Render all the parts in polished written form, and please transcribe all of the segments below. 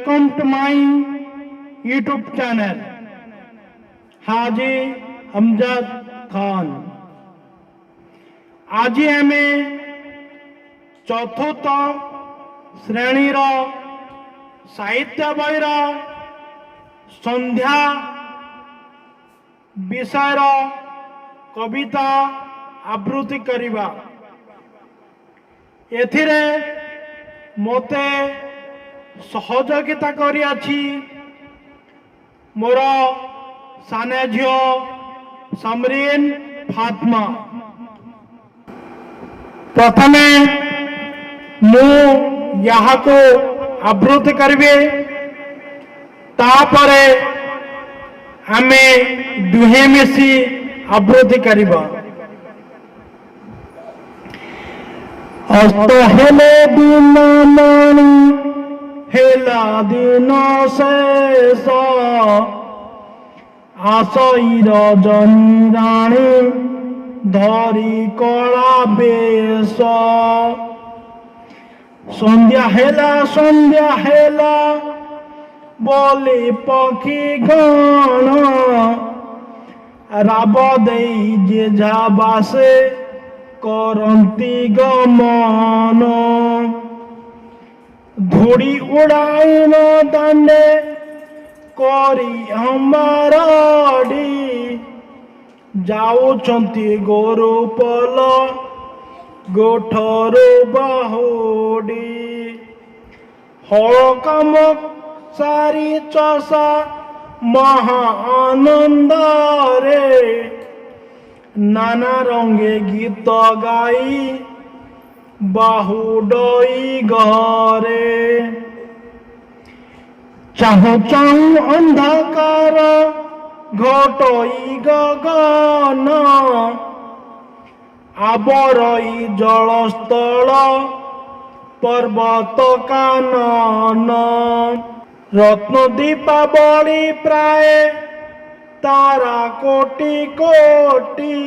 Welcome to my YouTube channel हाजी अमजद खान। आज आम चतुर्थ श्रेणीर साहित्य बहीर संध्या विषय कविता आवृत्ति करवा। एथिरे मोते सहयोगिता करियाछि मोर साने झियो समरीन फातिमा। प्रथमे मु यहाँ को आवृत्ति करिवे, तापरे आमे दुहे मिसी आवृत्ति करिबा। अस्त हेले दिन मणि हेला दिन शेष आशई रजनी राणी धरी कला बेश। संध्या हेला बोली पक्षी गण राब देई जे झाबासे करंती गमन। धूड़ी उड़ाइन दांडे करी हमारी जाऊछंती गोरु पल गोठरू बाहुडी। हल काम सारी चषा महा आनंद रे नाना रंगे गीत गाई बाहुडई घरे। चाहू चाहू अंधकार घटई गगन आबरई जलस्थल पर्वत कानन। रत्न दीपावली प्राय तारा कोटि कोटि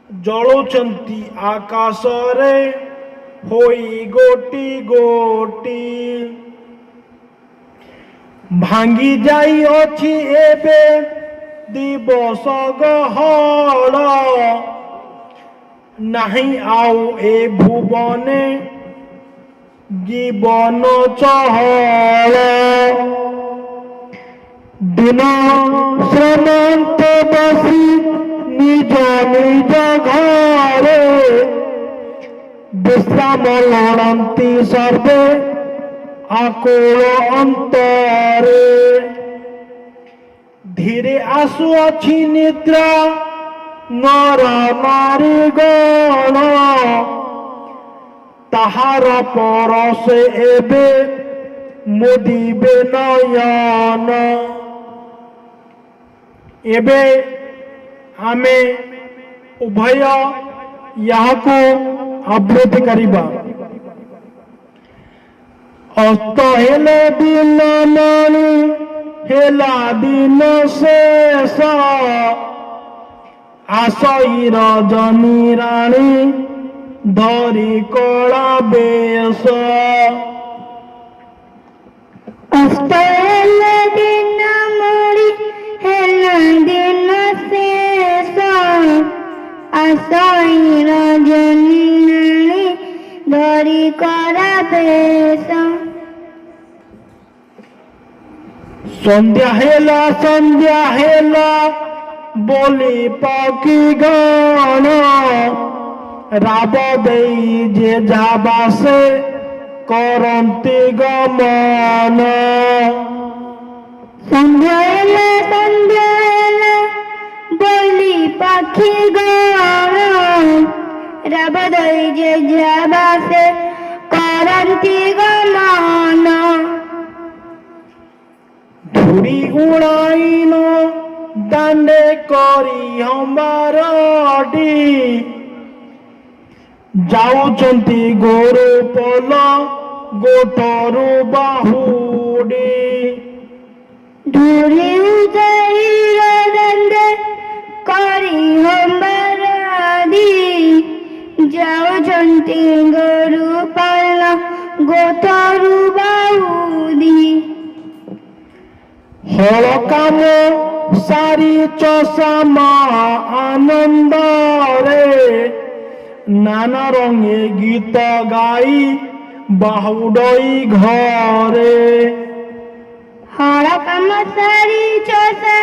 जलुचंती आकाश रे होई गोटी गोटी। भांगी जाई अछि एबे दिवस गहल नहीं आउ ए भुवने जीवन चहल। दिन श्रमंत बसी निज निज घरे विश्राम लड़ती सर्वे आकुल अंतरे। धीरे आसु अछि निद्रा नर नारी गण ताहार परसे एबे मुदिबे नयन। एबे आमे उभय यहाँ को आवृत्ति करिबा। अस्त हेले दिन मणि हेला दिन शेष आशई रजनी राणी धरी कला बेश। अस्त हेले दिन मणि हेला दिन शेष आशई रजनी राणी धरी कला बेश। संध्या हेला बोली पक्षी गण राब देई जे झाबासे करंती गमन। संध्या हेला बोली पक्षी गण राब देई जे झाबासे करंती गमन। धूड़ी उड़ाइन दांडे करी हमारी जाऊछंती गोरु पल गोठरू बाहुडी। धूड़ी उड़ाइन दांडे करी हमारी जाऊछंती गोरु पल गोठरू बाहुडी। হল কাম সারি চষামা আনন্দরে নানা রঙে গীত গাই বাহুডই ঘরে হর কাম সারি চষা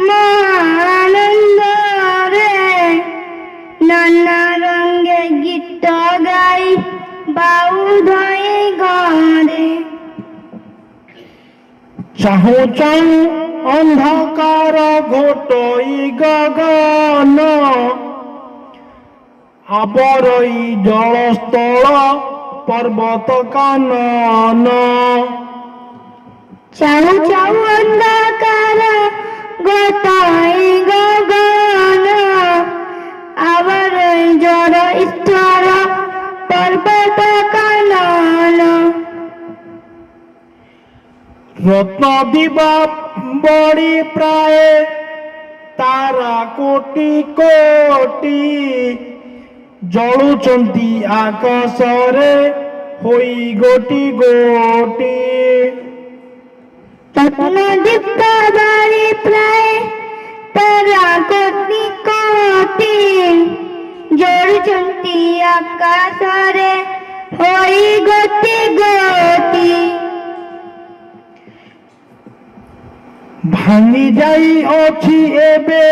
মহানন্দরে নানা রঙে গীত গাই বাউ ধয়ে ঘরে চাহু চাহু অন্ধকার ঘোটই গগন আবরই জলস্থল পর্বত কানন চাহু চাহু অন্ধকার গোটাই গগন আবার জড় স্থল পর্বত কানন রত্ন দিবা বড়ি প্রায় তারা কোটি কোটি জଳୁଛନ୍ତି ଆକାଶରେ ହୋଇ ଗୋଟି ଗୋଟି রত্ন দীপ্ত বাড়ি প্রায় তারা কোটি কোটি জড়ুଛନ୍ତି আকাশরে হই গোটি গোটি ଭାଙ୍ଗି ଯାଇଅଛି ଏବେ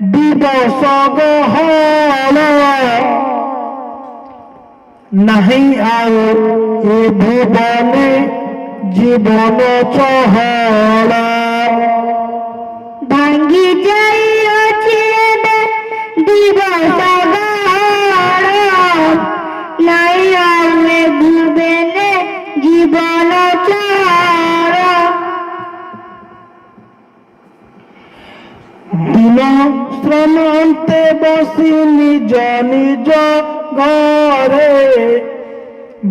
ଦିବସ ଗହଳ ନାହିଁ ଆଉ ଏ ଭୁବନେ ଜୀବନ ଚହଳ ভাঙ্গি যাই আছে দিবস গহল নাই আলে ভুবেনে জীবন চর ଦିନ ଶ୍ରମ ଅନ୍ତେ ବସି ନିଜ ନିଜ ଘରେ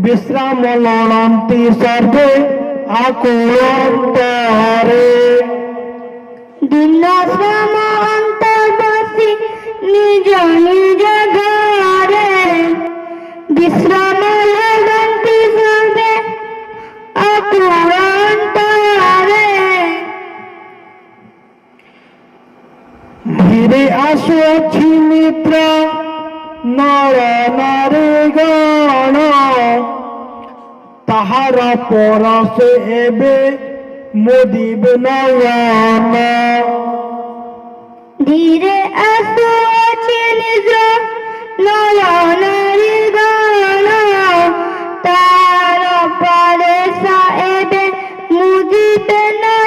ବିଶ୍ରାମ ଲଣନ୍ତି ସର୍ବେ ଆକୁଳ ଅନ୍ତରେ দিন শ্রম অন্ত বসি নিজ নিজ ঘরে বিশ্রাম লাগন্তি সর্বে অকুল অন্তরে ଧୀରେ ଆସୁଅଛି ମିତ୍ର ନର ନାରୀ ଗଣ ତାହାର ପରଶ ଏବେ ମୋଦିବେ ନୟନ ধীরে আসুଅছি নিজ নয়নারি গণ তার পরে এবে মুদিবে নয়ন